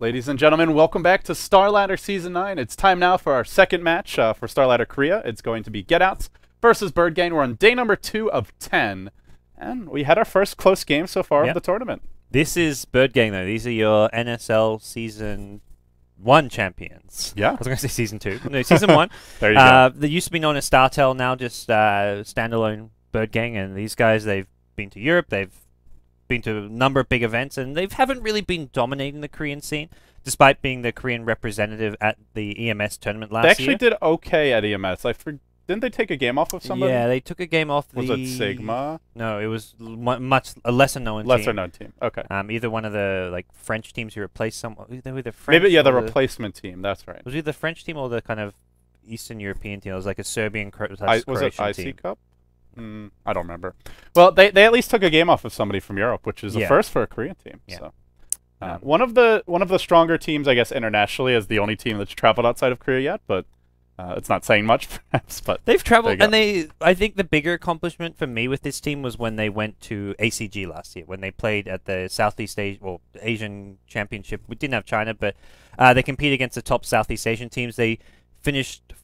Ladies and gentlemen, welcome back to Starladder Season 9. It's time now for our second match for Starladder Korea. It's going to be Getouts versus Birdgang. We're on day number 2 of 10, and we had our first close game so far of the tournament. This is Birdgang, though. These are your NSL Season 1 champions. Yeah. I was going to say Season 2. No, Season 1. There you go. They used to be known as Startel, now just standalone Birdgang, and these guys, they've been to Europe, they've been to a number of big events, and they haven't really been dominating the Korean scene, despite being the Korean representative at the EMS tournament last year. They actually did okay at EMS. Didn't they take a game off of somebody? Yeah, they took a game off Was it Sigma? No, it was a lesser-known team. Lesser-known team, okay. Either one of the French teams who replaced someone. They were the French. Maybe, yeah, the replacement team, that's right. Was it the French team or the kind of Eastern European team? It was like a Serbian Was it Croatian IC team. Cup? I don't remember. Well, they at least took a game off of somebody from Europe, which is a first for a Korean team. Yeah. So, one of the stronger teams, I guess, internationally, is the only team that's traveled outside of Korea yet. But it's not saying much, perhaps. But they've traveled, and I think the bigger accomplishment for me with this team was when they went to ACG last year, when they played at the Southeast Asian Championship. We didn't have China, but they competed against the top Southeast Asian teams. They finished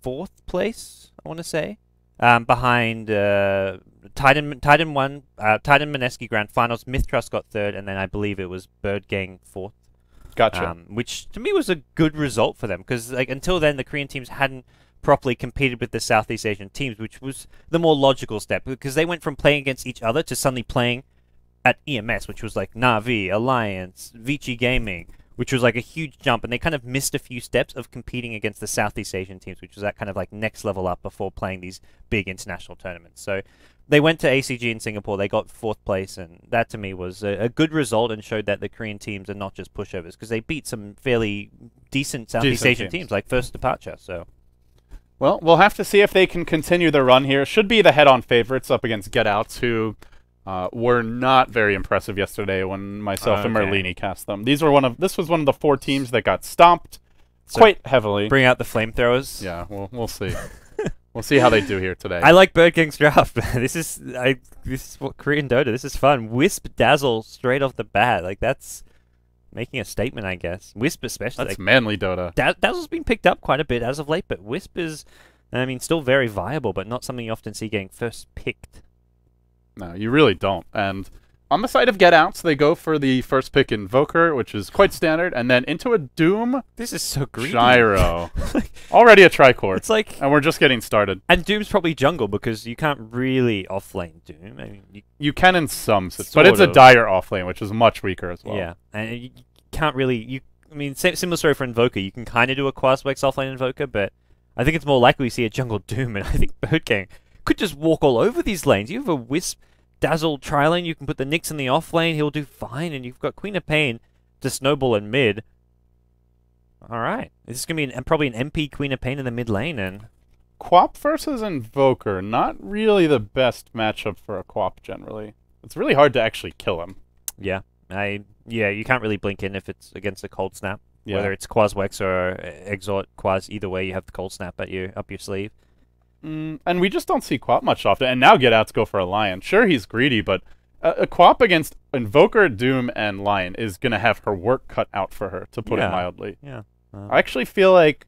4th place, I want to say. Behind Titan won, Titan Mineski Grand Finals, Myth Trust got 3rd, and then I believe it was Birdgang 4th. Gotcha. Which to me was a good result for them, because until then the Korean teams hadn't properly competed with the Southeast Asian teams, which was the more logical step, because they went from playing against each other to suddenly playing at EMS, which was like Navi, Alliance, Vici Gaming, which was like a huge jump, and they kind of missed a few steps of competing against the Southeast Asian teams, which was that kind of like next level up before playing these big international tournaments. So they went to ACG in Singapore, they got 4th place, and that to me was a good result and showed that the Korean teams are not just pushovers, because they beat some fairly decent Southeast Asian teams, like First Departure. So, well, we'll have to see if they can continue their run here. Should be the head-on favorites up against Getouts, who were not very impressive yesterday when myself and Merlini cast them. This was one of the 4 teams that got stomped quite heavily. Bring out the flamethrowers. Yeah, we'll see. We'll see how they do here today. I like Birdgang's draft. This is what Korean Dota. This is fun. Wisp Dazzle straight off the bat. Like, that's making a statement, I guess. Wisp especially. That's manly Dota. Dazzle's been picked up quite a bit as of late, but Wisp is, I mean, still very viable, but not something you often see getting first picked. No, you really don't. And on the side of Getouts, they go for the first pick Invoker, which is quite standard, and then into a Doom. This is so greedy. Gyro. Already a tricord. It's like, and we're just getting started. And Doom's probably jungle, because you can't really offlane Doom. I mean, you can in some, but it's a dire offlane, which is much weaker as well. Yeah, and you can't really. I mean, similar story for Invoker. You can kind of do a Quaswex offlane Invoker, but I think it's more likely we see a jungle Doom, and I think Birdgang could just walk all over these lanes. You have a Wisp Dazzle tri-lane, you can put the Nyx in the off-lane, he'll do fine, and you've got Queen of Pain to snowball in mid. Alright, this is going to be probably an MP Queen of Pain in the mid lane, and Quap versus Invoker, not really the best matchup for a Quap generally. It's really hard to actually kill him. Yeah, you can't really blink in if it's against a Cold Snap. Yeah. Whether it's Quaswex or Exort Quas, either way you have the Cold Snap up your sleeve. And we just don't see Quap much often. And now Getouts go for a Lion. Sure, he's greedy, but a Quap against Invoker, Doom, and Lion is going to have her work cut out for her, to put it mildly. Yeah. I actually feel like,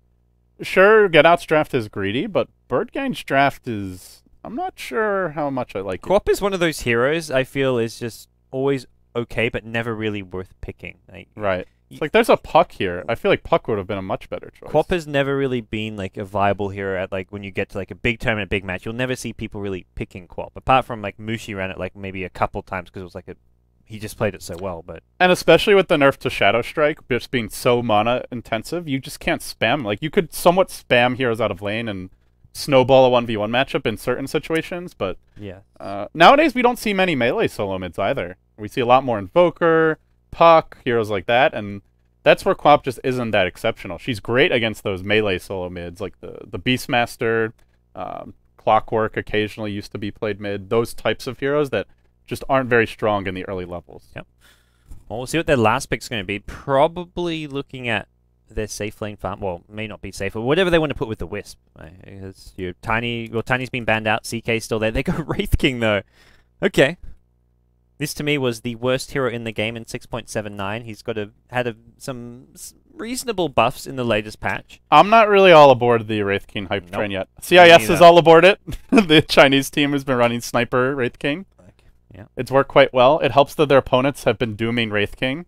sure, Getouts' draft is greedy, but Birdgang's draft is... I'm not sure how much I like it. Quap is one of those heroes I feel is just always okay, but never really worth picking. Right. It's like, there's a Puck here. I feel like Puck would have been a much better choice. Quap has never really been like a viable hero at like when you get to like a big tournament, a big match. You'll never see people really picking Quap, apart from like Mushi ran it like maybe a couple times because it was like he just played it so well. But and especially with the nerf to Shadow Strike just being so mana intensive, you just can't spam. Like, you could somewhat spam heroes out of lane and snowball a 1v1 matchup in certain situations, but yeah, nowadays we don't see many melee solo mids either. We see a lot more Invoker, Puck, heroes like that, and that's where Quap just isn't that exceptional. She's great against those melee solo mids, like the Beastmaster, Clockwork occasionally used to be played mid, those types of heroes that just aren't very strong in the early levels. Yep. Well, we'll see what their last pick's going to be. Probably looking at their safe lane farm. Well, may not be safe, but whatever they want to put with the Wisp. Right? Because Tiny's been banned out, CK's still there. They go Wraith King, though. Okay. This to me was the worst hero in the game in 6.79. He's had some reasonable buffs in the latest patch. I'm not really all aboard the Wraith King hype train yet. CIS is all aboard it. The Chinese team has been running Sniper Wraith King. Yeah. It's worked quite well. It helps that their opponents have been dooming Wraith King.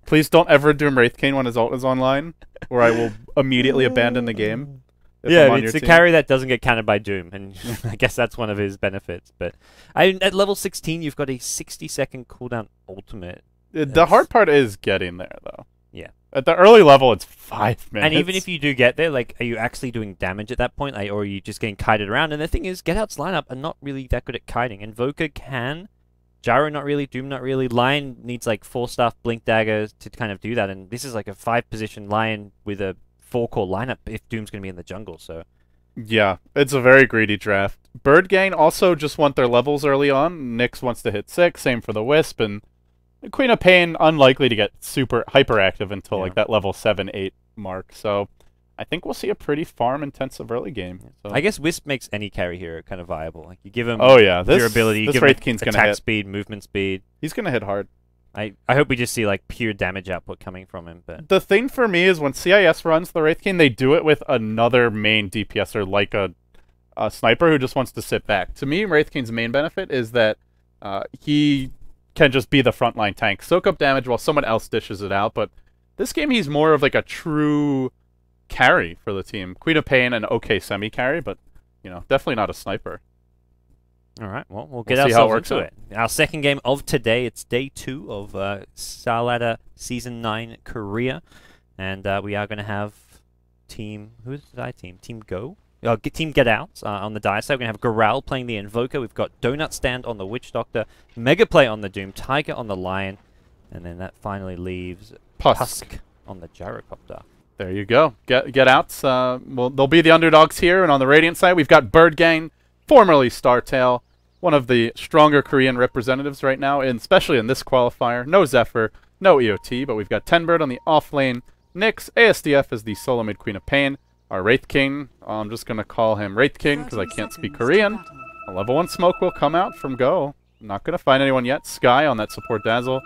Please don't ever doom Wraith King when his ult is online, or I will immediately abandon the game. Yeah, it's a carry that doesn't get countered by Doom, and I guess that's one of his benefits. But at level 16, you've got a 60-second cooldown ultimate. The hard part is getting there, though. Yeah. At the early level, it's 5 minutes. And even if you do get there, like, are you actually doing damage at that point, or are you just getting kited around? And the thing is, Get Out's lineup are not really that good at kiting. Invoker can, Gyro not really, Doom not really. Lion needs like 4-staff Blink Daggers to kind of do that, and this is like a 5-position Lion with a 4-core lineup if Doom's going to be in the jungle, so... Yeah, it's a very greedy draft. Birdgang also just want their levels early on. Nyx wants to hit 6, same for the Wisp, and Queen of Pain unlikely to get super hyperactive until like that level 7-8 mark. So I think we'll see a pretty farm-intensive early game. So. I guess Wisp makes any carry hero kind of viable. Like you give him this durability, you give Wraith him King's attack gonna hit. speed, movement speed. He's going to hit hard. I hope we just see like pure damage output coming from him. But the thing for me is when CIS runs the Wraith King, they do it with another main DPSer like a sniper who just wants to sit back. To me, Wraith King's main benefit is that he can just be the frontline tank, soak up damage while someone else dishes it out. But this game, he's more of like a true carry for the team. Queen of Pain, an okay semi-carry, but you know, definitely not a sniper. All right, well, we'll get ourselves into it. Our second game of today, it's day 2 of Starladder Season 9 Korea. And we are going to have Team... Who is the team? Team Go? Team Get Out on the dice. So we're going to have Goral playing the Invoker. We've got Donut Stand on the Witch Doctor, Mega Play on the Doom, Tiger on the Lion, and then that finally leaves Pusk on the Gyrocopter. There you go. Get Outs. Well, they'll be the underdogs here. And on the Radiant side, we've got Birdgang, formerly Startail, one of the stronger Korean representatives right now, and especially in this qualifier. No Zephyr, no EOT, but we've got Tenbird on the off lane. Nyx, ASDF is the solo mid Queen of Pain. Our Wraith King, I'm just going to call him Wraith King because I can't speak Korean. A level 1 smoke will come out from Go. Not going to find anyone yet. Sky on that support Dazzle.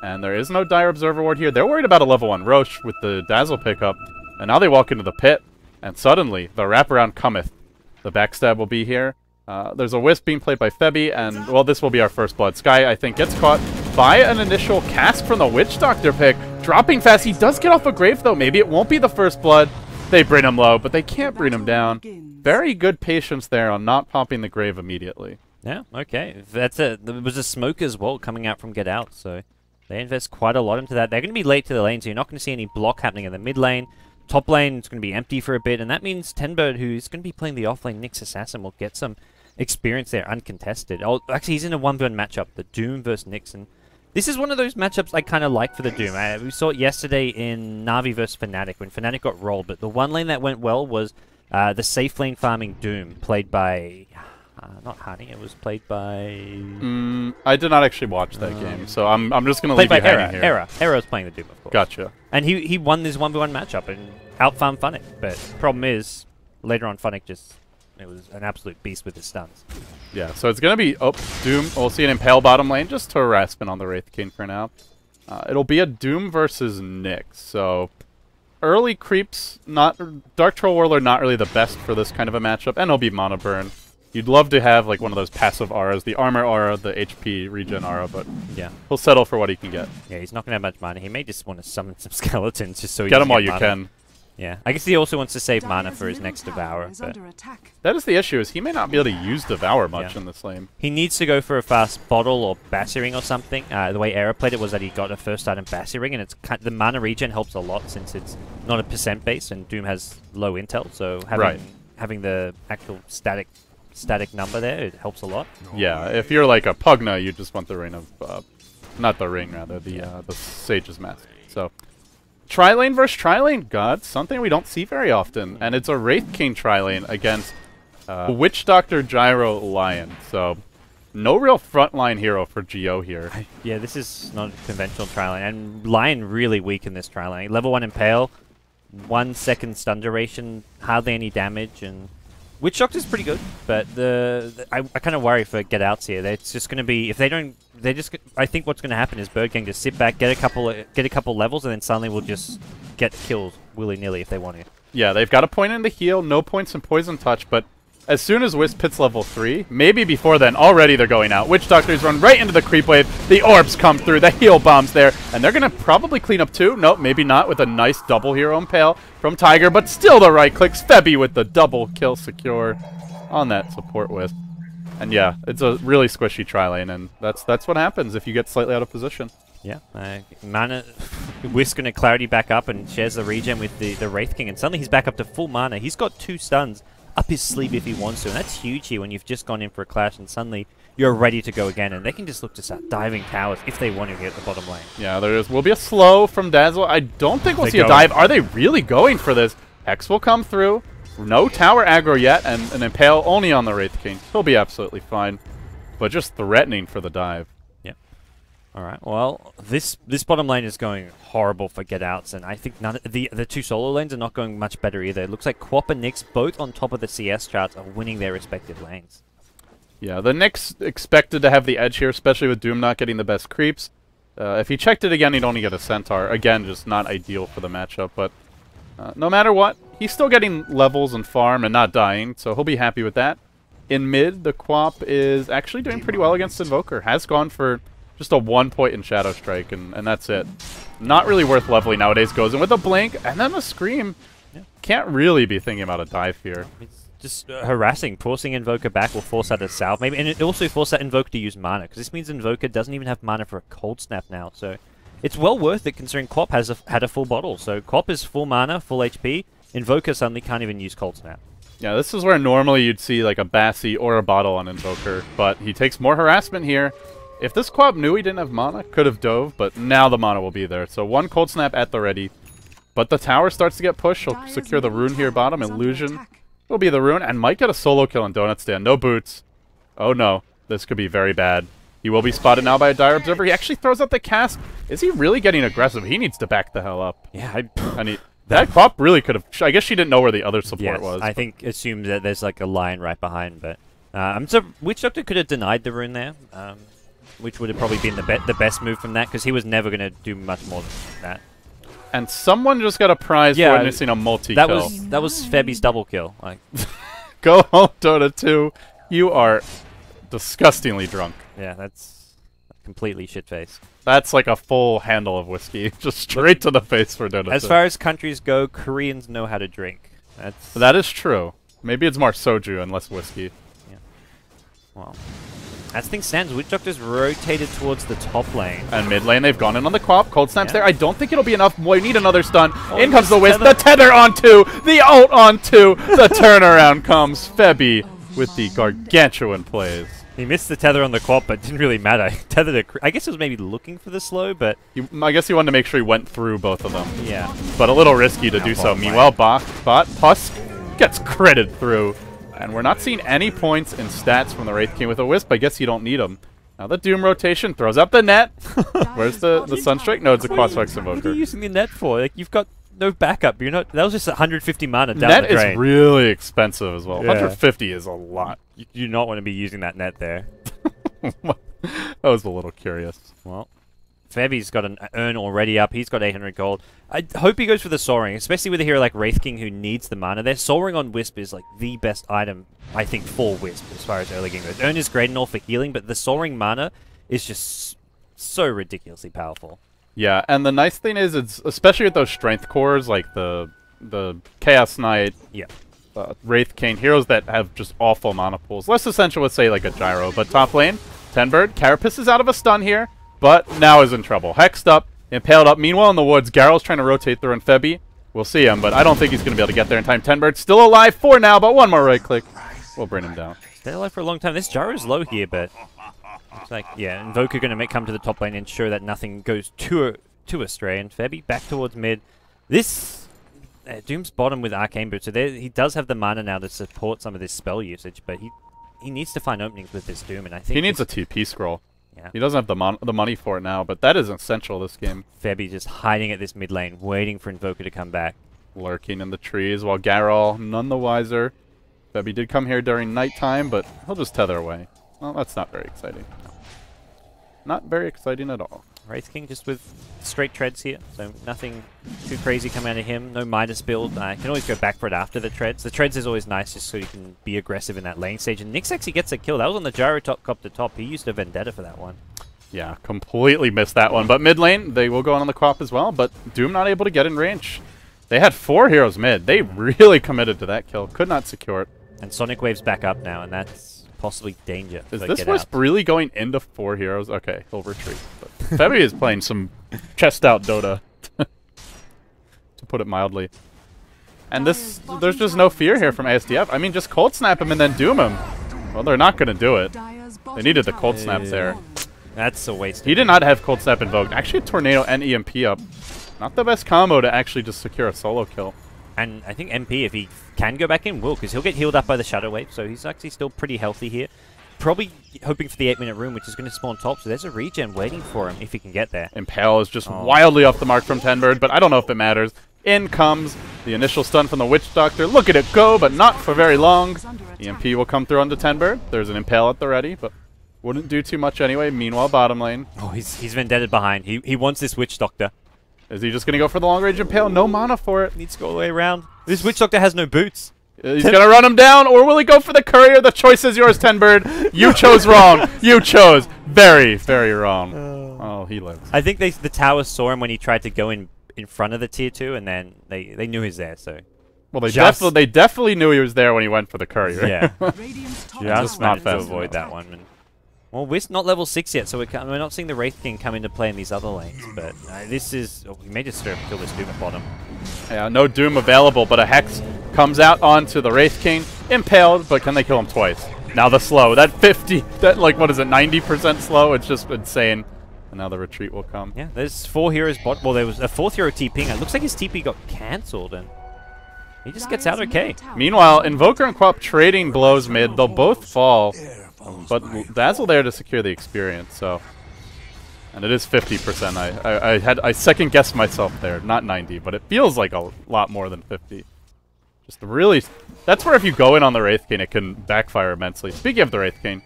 And there is no Dire Observer Ward here. They're worried about a level 1 Roche with the Dazzle pickup. And now they walk into the pit. And suddenly, the wraparound cometh. The backstab will be here. There's a Wisp being played by Febby. And, well, this will be our first blood. Sky, I think, gets caught by an initial cast from the Witch Doctor pick. Dropping fast. He does get off a grave, though. Maybe it won't be the first blood. They bring him low, but they can't bring him down. Very good patience there on not popping the grave immediately. Yeah, okay. There was a smoke as well coming out from Get Out, so they invest quite a lot into that. They're going to be late to the lane, so you're not going to see any block happening in the mid lane. Top lane is going to be empty for a bit, and that means Tenbird, who's going to be playing the off lane Nyx Assassin, will get some experience there uncontested. Oh, actually, he's in a 1v1 matchup, the Doom versus Nyx, and this is one of those matchups I kind of like for the Doom. We saw it yesterday in Na'Vi versus Fnatic when Fnatic got rolled, but the one lane that went well was the safe lane farming Doom, played by... not Honey, it was played by... I did not actually watch that game, so I'm just going to leave you hanging here. Era was playing the Doom, of course. Gotcha. And he won this 1v1 matchup and out-farmed Funnick, but problem is, later on Funnick just... It was an absolute beast with his stuns. Yeah, so it's going to be... Oh, Doom. We'll see an Impale bottom lane just to harassment on the Wraith King for now. It'll be a Doom versus Nyx. So early creeps, Dark Troll Warlord not really the best for this kind of a matchup. And it'll be Mana Burn. You'd love to have like one of those passive auras, the Armor aura, the HP regen aura, but yeah, he'll settle for what he can get. Yeah, he's not going to have much mana. He may just want to summon some skeletons just so he get them while you can. Yeah, I guess he also wants to save mana for his next Devour. But that is the issue, is he may not be able to use Devour much in this lane. He needs to go for a fast Bottle or Bassy Ring or something. The way Era played it was that he got a first item Bassy Ring, and the mana regen helps a lot since it's not a percent base, and Doom has low intel, so having the actual static number there, it helps a lot. Yeah, if you're like a Pugna, you just want the ring of... not the ring, rather, the Sage's Mask. So... Tri-lane versus tri-lane, God, something we don't see very often. And it's a Wraith King tri-lane against Witch Doctor Gyro Lion. So, no real frontline hero for Geo here. Yeah, this is not a conventional tri-lane. And Lion really weak in this tri-lane. Level 1 Impale, 1 second stun duration, hardly any damage. And Witch Doctor's pretty good, but I kind of worry for Get Outs here. It's just going to be, if they don't, I think what's going to happen is Birdgang just sit back, get a couple levels, and then suddenly we'll just get kills willy-nilly if they want to. Yeah, they've got a point in the heal, no points in Poison Touch, but as soon as Wisp hits level 3, maybe before then, already they're going out. Witch Doctors run right into the creep wave, the orbs come through, the heal bomb's there, and they're going to probably clean up too. Nope, maybe not, with a nice double hero impale from Tiger, but still the right clicks. Febby with the double kill secure on that support Wisp. And yeah, it's a really squishy tri-lane, and that's what happens if you get slightly out of position. Yeah, mana, Wisp going to Clarity back up and shares the regen with the Wraith King, and suddenly he's back up to full mana. He's got 2 stuns up his sleeve if he wants to, and that's huge here when you've just gone in for a clash and suddenly you're ready to go again, and they can just look to start diving towers if they want to get the bottom lane. Yeah, there will be a slow from Dazzle. I don't think we'll see a dive. Are they really going for this? Hex will come through. No tower aggro yet, and an Impale only on the Wraith King. He'll be absolutely fine, but just threatening for the dive. All right. Well, this bottom lane is going horrible for Get Outs, and I think none of the 2 solo lanes are not going much better either. It looks like Quap and Nyx, both on top of the CS charts, are winning their respective lanes. Yeah, the Nyx expected to have the edge here, especially with Doom not getting the best creeps. If he checked it again, he'd only get a Centaur. Again, just not ideal for the matchup, but no matter what, he's still getting levels and farm and not dying, so he'll be happy with that. In mid, the Quap is actually doing pretty well against Invoker. Has gone for just a 1 point in Shadow Strike, and that's it. Not really worth leveling nowadays. Goes in with a Blink, and then a Scream. Yeah. Can't really be thinking about a dive here. It's just harassing. Forcing Invoker back will force out a salve, maybe, and it also forces that Invoker to use mana, because this means Invoker doesn't even have mana for a Cold Snap now, so it's well worth it considering Quap has had a full bottle. So Quap is full mana, full HP. Invoker suddenly can't even use Cold Snap. Yeah, this is where normally you'd see like a Bassi or a bottle on Invoker, but he takes more harassment here. If this Quap knew he didn't have mana, could have dove, but now the mana will be there. So 1 Cold Snap at the ready. But the tower starts to get pushed. He'll secure the rune here bottom. Illusion will be the rune, and might get a solo kill on Donut Stand. No boots. Oh no, this could be very bad. He will be spotted now by a Dire Observer. He actually throws out the cast. Is he really getting aggressive? He needs to back the hell up. Yeah, that Quap really could have... I guess she didn't know where the other support was. I think assumed that there's like a lion right behind, but... so Witch Doctor could have denied the rune there. Which would have probably been the best move from that, because he was never going to do much more than that. And someone just got a prize for witnessing a multi-kill. That was Febby's double kill. Like, go home, Dota 2. You are disgustingly drunk. Yeah, that's completely shit-faced. That's like a full handle of whiskey, just straight to the face for Dota 2. As far as countries go, Koreans know how to drink. That is true. Maybe it's more soju and less whiskey. Yeah. Well... As things stand, Witch Doctor's rotated towards the top lane. And mid lane, they've gone in on the Quap. Cold Snap's there. I don't think it'll be enough. We need another stun. In comes the Wisp. The tether on 2. The ult on 2. The turnaround comes. Febby with the gargantuan plays. He missed the tether on the Quap, but it didn't really matter. Tethered I guess it was maybe looking for the slow, but... I guess he wanted to make sure he went through both of them. Yeah. But a little risky to do so. Meanwhile, Pusk gets critted through. And we're not seeing any points in stats from the Wraith King with a Wisp. I guess you don't need them. Now the Doom rotation throws up the net. Where's the Sunstrike? No, it's a Crossflex Invoker. What are you using the net for? Like, you've got no backup. You're not. That was just 150 mana down the drain. Net is really expensive as well. Yeah. 150 is a lot. You do not want to be using that net there. I was a little curious. Well, Febby's got an urn already up. He's got 800 gold. I hope he goes for the Soaring, especially with a hero like Wraith King who needs the mana there. Soaring on Wisp is like the best item, I think, for Wisp as far as early game goes. Urn is great and all for healing, but the Soaring mana is just so ridiculously powerful. Yeah, and the nice thing is, it's especially with those strength cores like the Chaos Knight, Wraith King, heroes that have just awful mana pools. Less essential with, say, like a Gyro, but top lane, Tenbird, Carapace is out of a stun here. But now is in trouble. Hexed up, impaled up. Meanwhile, in the woods, Garrel's trying to rotate through, and Febby, we'll see him, but I don't think he's going to be able to get there in time. Tenbird's still alive for now, but one more right click will bring him down. Stay alive for a long time. This Gyro's low here, but it's like, yeah, Invoker going to come to the top lane and ensure that nothing goes too astray. And Febby back towards mid. This Doom's bottom with Arcane Boot, so he does have the mana now to support some of this spell usage, but he needs to find openings with this Doom, and I think he needs a TP scroll. Yeah. He doesn't have the money for it now, but that is essential this game. Febby just hiding at this mid lane, waiting for Invoker to come back. Lurking in the trees, while Garrel, none the wiser. Febby did come here during nighttime, but he'll just tether away. Well, that's not very exciting. Not very exciting at all. Wraith King just with straight treads here, so nothing too crazy coming out of him. No Midas build. I can always go back for it after the treads. The treads is always nice just so you can be aggressive in that lane stage. And Nyx actually gets a kill. That was on the Gyrocopter top. He used a Vendetta for that one. Yeah, completely missed that one. But mid lane, they will go on the Quap as well, but Doom not able to get in range. They had 4 heroes mid. They really committed to that kill. Could not secure it. And Sonic Wave's back up now, and that's possibly danger. Is this Wisp really going into 4 heroes? Okay, he'll retreat. But Febby is playing some chest out Dota, to put it mildly. And there's just no fear here from ASDF. I mean, just Cold Snap him and then Doom him. Well, they're not going to do it. They needed the Cold Snap there. That's a waste. He did not have Cold Snap invoked. Actually, a Tornado and EMP up. Not the best combo to actually just secure a solo kill. And I think MP, if he can go back in, will, because he'll get healed up by the Shadow Wave, so he's actually still pretty healthy here. Probably hoping for the 8-minute rune, which is going to spawn top, so there's a regen waiting for him if he can get there. Impale is just wildly off the mark from Tenbird, but I don't know if it matters. In comes the initial stun from the Witch Doctor. Look at it go, but not for very long. EMP will come through onto Tenbird. There's an Impale at the ready, but wouldn't do too much anyway. Meanwhile, bottom lane. Oh, he's vendetted behind. He wants this Witch Doctor. Is he just going to go for the long range Impale? No mana for it. Needs to go all the way around. This Witch Doctor has no boots. He's going to run him down, or will he go for the courier? The choice is yours, Tenbird. You chose wrong. You chose very, very wrong. Oh, he lives. I think the tower saw him when he tried to go in front of the tier 2, and then they knew he was there, so... Well, they definitely knew he was there when he went for the courier. Yeah. Just managed to avoid that one. And, well, Wisp not level 6 yet, so we're not seeing the Wraith King come into play in these other lanes. But this is... Oh, we may just straight up kill this Doom at bottom. Yeah, no Doom available, but a Hex comes out onto the Wraith King. Impaled, but can they kill him twice? Now the slow. That 50... That, like, what is it, 90% slow? It's just insane. And now the retreat will come. Yeah, there's 4 heroes bot... Well, there was a 4th hero TPing. It looks like his TP got cancelled, and... He just gets out okay. Meanwhile, Invoker and Quap trading blows mid. They'll both fall. But Dazzle there to secure the experience, so... And it is 50%. I second-guessed myself there. Not 90, but it feels like a lot more than 50. Just really... That's where if you go in on the Wraith King, it can backfire immensely. Speaking of the Wraith King,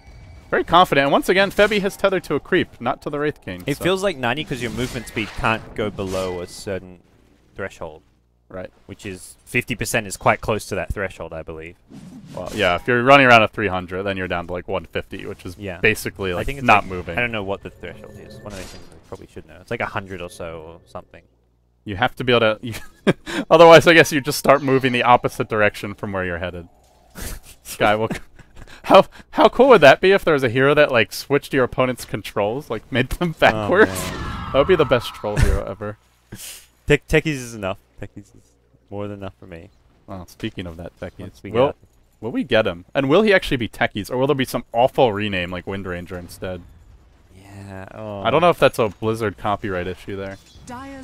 very confident. And once again, Febby has tethered to a creep, not to the Wraith King. It feels like 90 because your movement speed can't go below a certain threshold. Right. Which is 50% is quite close to that threshold, I believe. Well, yeah, if you're running around at 300, then you're down to like 150, which is basically like not moving. I don't know what the threshold is. One of those things I probably should know. It's like 100 or so or something. You have to be able to... Otherwise, I guess you just start moving the opposite direction from where you're headed. Sky will... How cool would that be if there was a hero that like switched your opponent's controls, like made them backwards? That would be the best troll hero ever. Techies is enough. Techies is more than enough for me. Well, speaking of that, Techies, will we get him? And will he actually be Techies, or will there be some awful rename like Wind Ranger instead? Yeah. I don't know if that's a Blizzard copyright issue there. I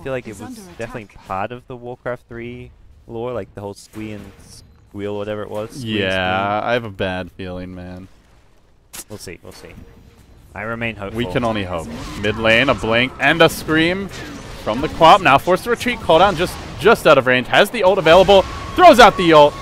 feel like it was definitely part of the Warcraft 3 lore, like the whole Squee and Squeal, whatever it was. Yeah, I have a bad feeling, man. We'll see. We'll see. I remain hopeful. We can only hope. Mid lane, a blink and a scream from the Quap. Now forced to retreat. Cooldown just out of range. Has the ult available. Throws out the ult.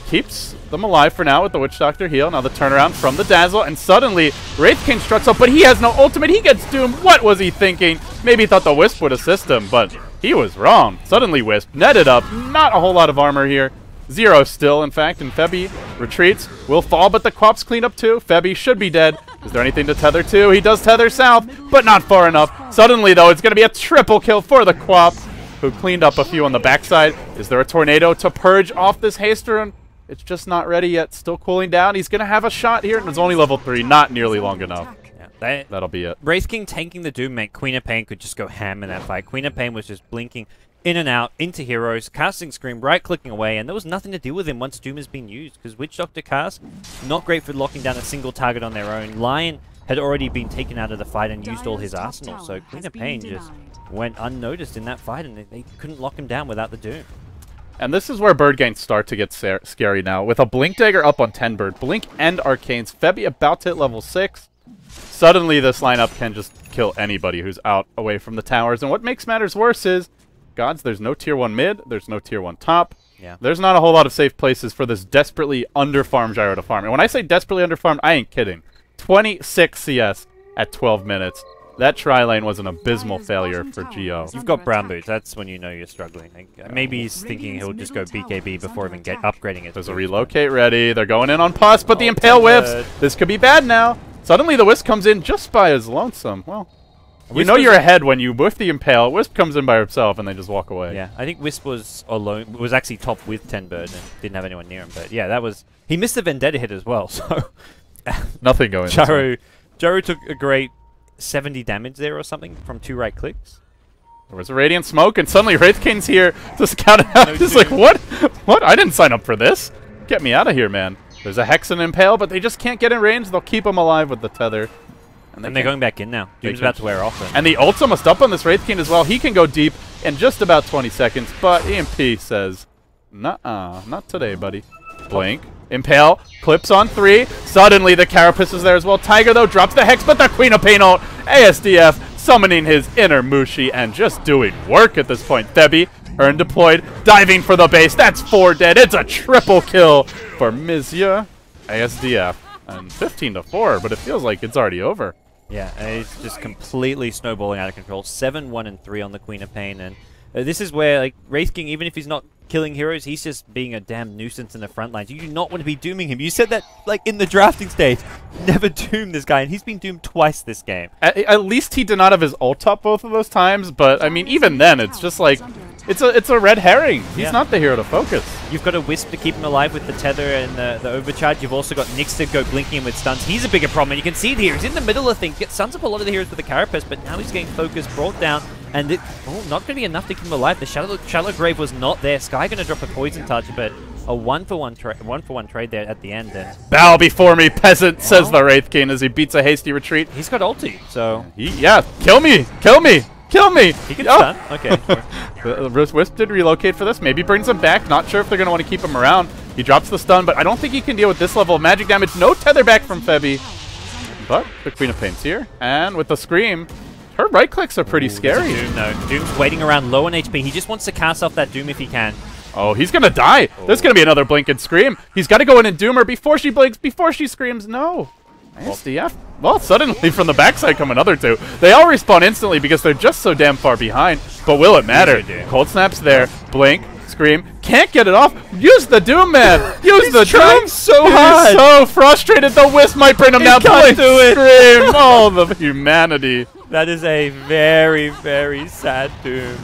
Keeps them alive for now with the Witch Doctor heal. Now the turnaround from the Dazzle. And suddenly, Wraith King struts up, but he has no ultimate. He gets doomed. What was he thinking? Maybe he thought the Wisp would assist him, but he was wrong. Suddenly Wisp netted up. Not a whole lot of armor here. 0 still, in fact, and Febby retreats. Will fall, but the Quap's clean up too. Febby should be dead. Is there anything to tether to? He does tether south, but not far enough. Suddenly, though, it's going to be a triple kill for the Quap, who cleaned up a few on the backside. Is there a tornado to purge off this haste rune? It's just not ready yet. Still cooling down. He's going to have a shot here, and it's only level 3. Not nearly long enough. Yeah, that'll be it. Wraith King tanking the Doom meant Queen of Pain could just go ham in that fight. Queen of Pain was just blinking in and out into heroes, casting Scream, right-clicking away, and there was nothing to do with him once Doom has been used, because Witch Doctor cast, not great for locking down a single target on their own. Lion had already been taken out of the fight and used all his arsenal, so Queen of Pain just went unnoticed in that fight, and they couldn't lock him down without the Doom. And this is where Birdgang start to get scary now. With a Blink Dagger up on Tenbird, Blink and Arcanes, Febby about to hit level 6. Suddenly this lineup can just kill anybody who's out away from the towers. And what makes matters worse is, gods, there's no tier 1 mid, there's no tier 1 top. Yeah. There's not a whole lot of safe places for this desperately under-farmed Gyro to farm. And when I say desperately under-farmed, I ain't kidding. 26 CS at 12 minutes. That tri-lane was an abysmal failure for Geo. You've got brown boots. That's when you know you're struggling. Like, maybe he's thinking he'll just go BKB before even upgrading it. There's a relocate ready. They're going in on Pus, but the Impale whiffs. This could be bad now. Suddenly the Wisp comes in just by his lonesome. Well, you know you're ahead when you whiff the Impale. Wisp comes in by herself and they just walk away. Yeah, I think Wisp was alone. Was actually top with 10 Bird and didn't have anyone near him. But yeah, that was... He missed the Vendetta hit as well, so... Nothing going. Gyro took a great 70 damage there or something from 2 right clicks. There was a Radiant Smoke, and suddenly Wraith King's here to scout it out. Just like, what? What? I didn't sign up for this. Get me out of here, man. There's a Hex and Impale, but they just can't get in range. They'll keep him alive with the tether. And they're going back in now. Doom's about to wear off. And the ult's almost up on this Wraith King as well. He can go deep in just about 20 seconds, but EMP says, nuh-uh, not today, buddy. Blink. Impale, clips on 3. Suddenly the Carapace is there as well. Tiger, though, drops the Hex, but the Queen of Pain ult. ASDF summoning his inner Mushi and just doing work at this point. Thebi, Urn deployed, diving for the base. That's 4 dead. It's a triple kill for Mizya. ASDF. And 15-4, but it feels like it's already over. Yeah, it's just completely snowballing out of control. 7, 1, and 3 on the Queen of Pain, and this is where, like, Wraith King, even if he's not killing heroes, he's just being a damn nuisance in the front lines. You do not want to be dooming him. You said that, like, in the drafting stage. Never doom this guy, and he's been doomed twice this game. At least he did not have his ult up both of those times, but, I mean, even then, it's just like... It's a red herring. He's not the hero to focus. You've got a Wisp to keep him alive with the tether and the overcharge. You've also got Nyx to go blinking him with stuns. He's a bigger problem, and you can see it here. He's in the middle of things. Gets stuns up a lot of the heroes with the Carapace, but now he's getting focused, brought down, and not going to be enough to keep him alive. The Shallow Grave was not there. Sky going to drop a poison touch, but a one-for-one trade there at the end. And bow before me, peasant, says the Wraith King as he beats a hasty retreat. He's got ulti, so... Yeah, kill me! Kill me! Kill me! He can stun. Okay. The Wisp did relocate for this. Maybe brings him back. Not sure if they're going to want to keep him around. He drops the stun, but I don't think he can deal with this level of magic damage. No tether back from Febi. But the Queen of Pain's here. And with the Scream, her right clicks are pretty scary. Doom, though. Doom's waiting around low on HP. He just wants to cast off that Doom if he can. Oh, he's going to die. There's going to be another blink and Scream. He's got to go in and Doom her before she blinks, before she screams. No. SDF. Well, suddenly from the backside come another 2. They all respawn instantly because they're just so damn far behind. But will it matter? Cold Snap's there. Blink. Scream. Can't get it off. Use the Doom, man. Use the Doom. So hard. He's so frustrated. The Wisp might bring him down. Can't do it. Scream. Oh, the humanity. That is a very, very sad Doom.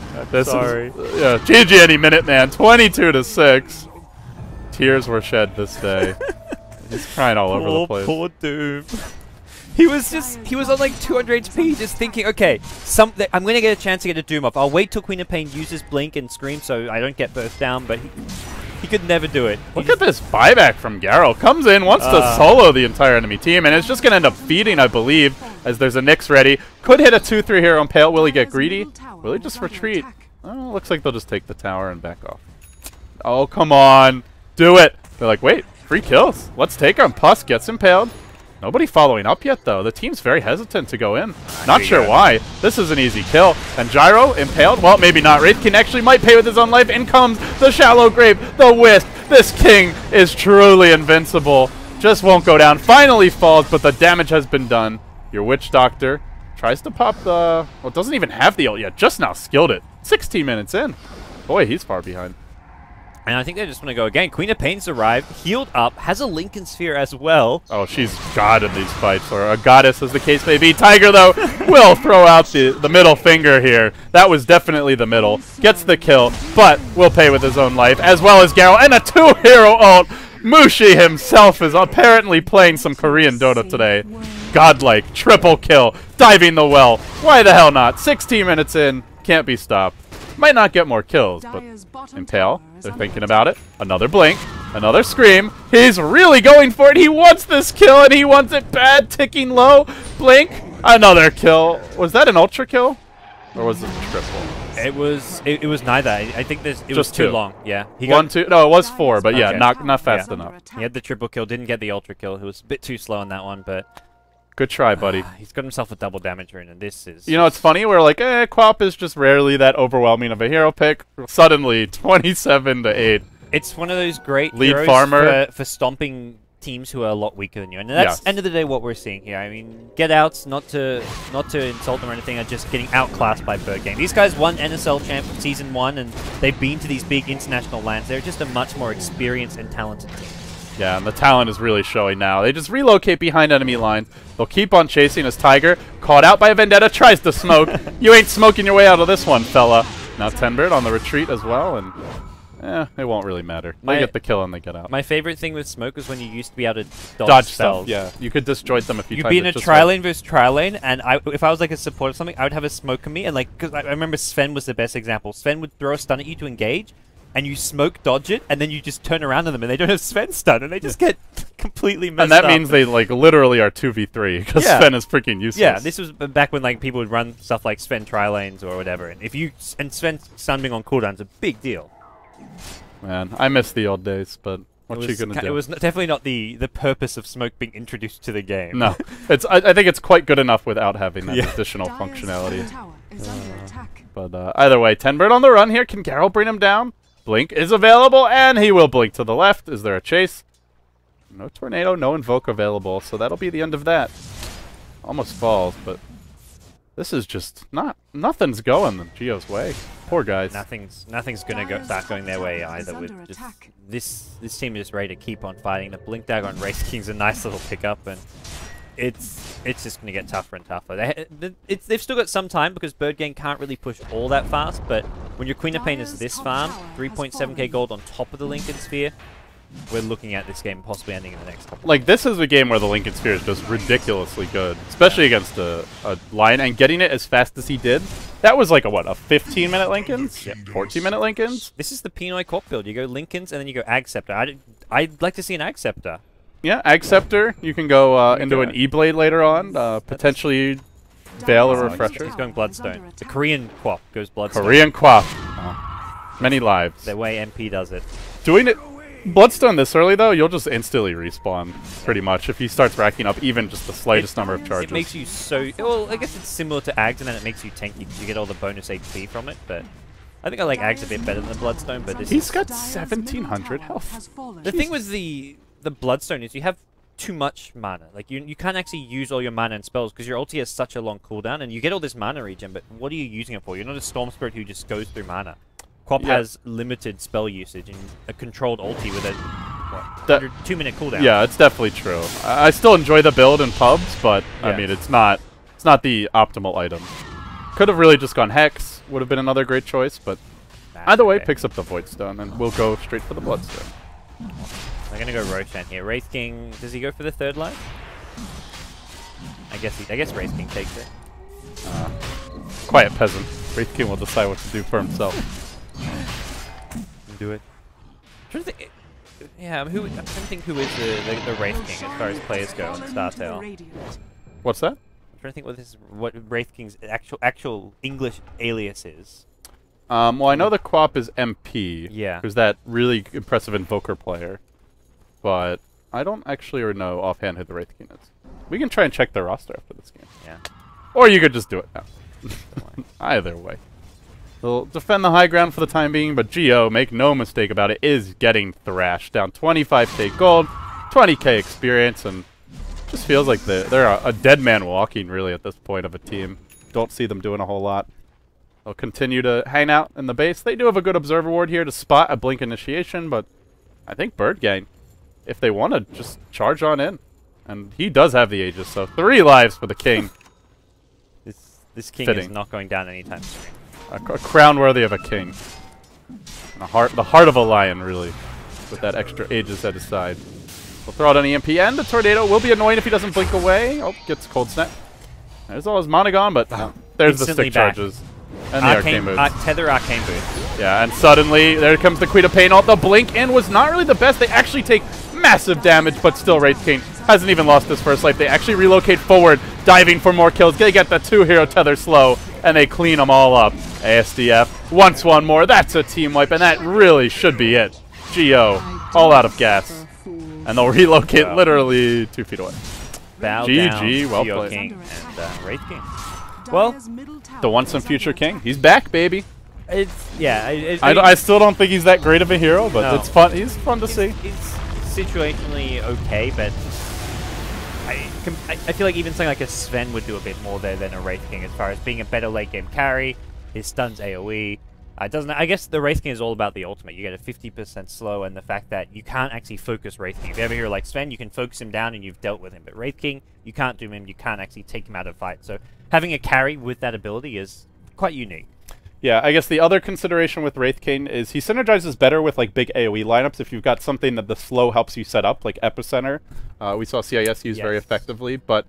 Sorry. GG any minute, man. 22-6. Tears were shed this day. He's crying all over the place. Poor Doom. He was on like 200 HP just thinking, okay, I'm going to get a chance to get a Doom off. I'll wait till Queen of Pain uses Blink and Scream so I don't get burst down, but he could never do it. Look at this buyback from Garo. Comes in, wants to solo the entire enemy team, and it's just going to end up feeding, I believe, as there's a Nyx ready. Could hit a 2-3 here on Pale. Will he get greedy? Will he just retreat? Oh, looks like they'll just take the tower and back off. Oh, come on. Do it. They're like, wait. Free kills. Let's take him. Pus gets impaled. Nobody following up yet, though. The team's very hesitant to go in. Not sure why. This is an easy kill. And Gyro impaled. Well, maybe not. Wraith King actually might pay with his own life. In comes the Shallow Grave. The Wisp. This king is truly invincible. Just won't go down. Finally falls, but the damage has been done. Your Witch Doctor tries to pop the... Well, it doesn't even have the ult yet. Just now skilled it. 16 minutes in. Boy, he's far behind. And I think they just want to go again. Queen of Pain's arrived, healed up, has a Lincoln Sphere as well. Oh, she's god in these fights, or a goddess as the case may be. Tiger, though, will throw out the middle finger here. That was definitely the middle. Gets the kill, but will pay with his own life, as well as Garo, and a 2-hero ult. Mushi himself is apparently playing some Korean Dota today. Godlike, triple kill, diving the well. Why the hell not? 16 minutes in, can't be stopped. Might not get more kills, but Impale, they're thinking about it. Another blink, another scream. He's really going for it. He wants this kill, and he wants it bad. Ticking low. Blink, another kill. Was that an ultra kill, or was it a triple? It was neither. I think it was too long. Yeah. He got 1, 2. No, it was 4, but yeah, not fast enough. He had the triple kill, didn't get the ultra kill. He was a bit too slow on that one, but. Good try, buddy. He's got himself a double damage rune, and this is... You know, it's funny. We're like, Quap is just rarely that overwhelming of a hero pick. Suddenly, 27-8. It's one of those great Lead heroes farmer. for stomping teams who are a lot weaker than you, and that's end of the day what we're seeing here. I mean, get outs, not to insult them or anything, are just getting outclassed by Birdgang. These guys won NSL champ season 1, and they've been to these big international lands. They're just a much more experienced and talented team. Yeah, and the talent is really showing now. They just relocate behind enemy lines. They'll keep on chasing as Tiger, caught out by a Vendetta, tries to smoke. You ain't smoking your way out of this one, fella. Now Tenbird on the retreat as well, and it won't really matter. They get the kill and they get out. My favorite thing with smoke was when you used to be able to dodge spells. stuff. Yeah, you could disjoint them if you. You'd be in a tri-lane versus tri-lane, and if I was like a support or something, I would have a smoke on me, and like, because I remember Sven was the best example. Sven would throw a stun at you to engage, and you smoke dodge it, and then you just turn around on them, and they don't have Sven stun, and they just get completely messed up. And that means they like literally are 2v3 because Sven is freaking useless. Yeah, this was back when like people would run stuff like Sven tri-lanes or whatever, and Sven stun being on cooldown is a big deal. Man, I miss the old days, but what you gonna do? It was definitely not the purpose of smoke being introduced to the game. No, I think it's quite good enough without having that additional functionality. But either way, Tenbird on the run here. Can Garrel bring him down? Blink is available, and he will blink to the left. Is there a chase? No Tornado, no Invoke available, so that'll be the end of that. Almost falls, but this is just nothing's going Geo's way. Poor guys. Nothing's gonna start going their way either. With just this team is just ready to keep on fighting. The Blink Dagger on Wraith King's a nice little pickup, and it's just gonna get tougher and tougher. They've still got some time because Birdgang can't really push all that fast, but when your Queen of Pain is this farm, 3.7k gold on top of the Lincoln Sphere, we're looking at this game possibly ending in the next couple. Like, this is a game where the Lincoln Sphere is just ridiculously good, especially against a Lion, and getting it as fast as he did. That was like a 15-minute Lincolns? Yeah, 14-minute Lincolns? This is the Pinoy Corp build. You go Lincolns and then you go Ag Scepter. I'd like to see an Ag Scepter. Yeah, Ag Scepter. You can go into an E-Blade later on, potentially Veil or Refresher. He's going Bloodstone. The Korean Quap goes Bloodstone. Korean Quap. Many lives. The way MP does it. Doing it Bloodstone this early, though, you'll just instantly respawn, pretty much, if he starts racking up even just the slightest number of charges. It makes you so... Well, I guess it's similar to Ags, and then it makes you tanky because you get all the bonus HP from it, but... I think I like Ags a bit better than Bloodstone, but this He's got 1,700 health. The thing with the Bloodstone is you have too much mana. Like, you can't actually use all your mana and spells because your ulti has such a long cooldown, and you get all this mana regen, but what are you using it for? You're not a Storm Spirit who just goes through mana. Quap has limited spell usage and a controlled ulti with a 2-minute cooldown. Yeah, it's definitely true. I still enjoy the build in pubs, but I mean, it's not the optimal item. Could have really just gone Hex, would have been another great choice, but either way, picks up the Void Stone, and we'll go straight for the Bloodstone. I'm gonna go Roshan here. Wraith King, does he go for the third line? I guess Wraith King takes it. Quiet peasant. Wraith King will decide what to do for himself. Do it. I'm trying to think who is the Wraith King as far as players go on StarTale. What's that? I'm trying to think what Wraith King's actual English alias is. Well, I know the Quap is MP. Yeah. Who's that really impressive Invoker player. But I don't actually know offhand who the Wraith King is. We can try and check their roster after this game. Yeah. Or you could just do it now. Either way. They'll defend the high ground for the time being, but Geo, make no mistake about it, is getting thrashed. Down 25k gold, 20k experience, and just feels like they're a dead man walking, really, at this point of a team. Don't see them doing a whole lot. They'll continue to hang out in the base. They do have a good Observer Ward here to spot a Blink Initiation, but I think Birdgang, if they want to just charge on in. And he does have the Aegis, so 3 lives for the King. This King is not going down anytime soon. A crown worthy of a king. The heart of a lion, really. With that extra Aegis at his side. We'll throw out an EMP, and the Tornado will be annoying if he doesn't blink away. Oh, gets Cold Snap. There's all his mana gone, but there's the stick charges. And the Arcane Boots. Tether Arcane Boots. Yeah, and suddenly, there comes the Queen of Pain ult. The blink in was not really the best. They actually take massive damage, but still Wraith King hasn't even lost his first life. They actually relocate forward, diving for more kills. They get the 2-hero tether slow, and they clean them all up. ASDF wants one more. That's a team wipe, and that really should be it. Geo, all out of gas. And they'll relocate literally 2 feet away. GG, well played. King and Wraith King. Well, the once and future king. He's back, baby. It's yeah. I still don't think he's that great of a hero, but No. it's fun. He's fun to see. It's situationally okay, but I feel like even something like a Sven would do a bit more there than a Wraith King as far as being a better late game carry. His stuns AoE. Doesn't. I guess the Wraith King is all about the ultimate. You get a 50% slow, and the fact that you can't actually focus Wraith King. If you ever hear like Sven, you can focus him down and you've dealt with him. But Wraith King, you can't do him. You can't actually take him out of fight. So having a carry with that ability is quite unique. Yeah, I guess the other consideration with Wraith King is he synergizes better with like big AoE lineups if you've got something that the slow helps you set up, like Epicenter. We saw CIS use very effectively, but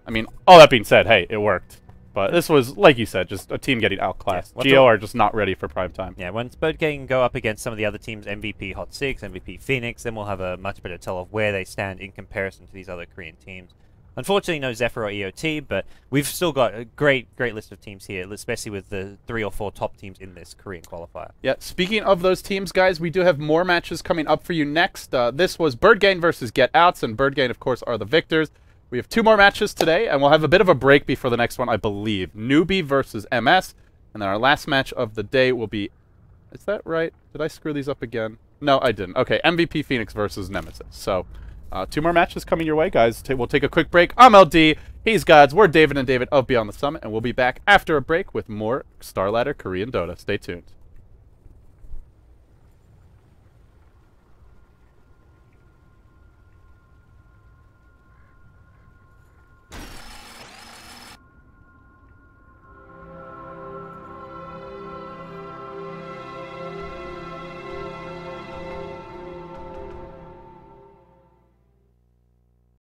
I mean, all that being said, hey, it worked. But this was, like you said, just a team getting outclassed. Yeah, Geo are just not ready for prime time. Yeah, once Birdgang go up against some of the other teams, MVP Hot 6, MVP Phoenix, then we'll have a much better tell of where they stand in comparison to these other Korean teams. Unfortunately, no Zephyr or EOT, but we've still got a great list of teams here, especially with the 3 or 4 top teams in this Korean qualifier. Yeah, speaking of those teams, guys, we do have more matches coming up for you next. This was Birdgang versus Get Outs, and Birdgang, of course, are the victors. We have 2 more matches today, and we'll have a bit of a break before the next one, I believe. Newbie versus MS, and then our last match of the day will be... Is that right? Did I screw these up again? No, I didn't. Okay, MVP Phoenix versus Nemesis. So, 2 more matches coming your way, guys. We'll take a quick break. I'm LD. He's Gods. We're David and David of Beyond the Summit, and we'll be back after a break with more Starladder Korean Dota. Stay tuned.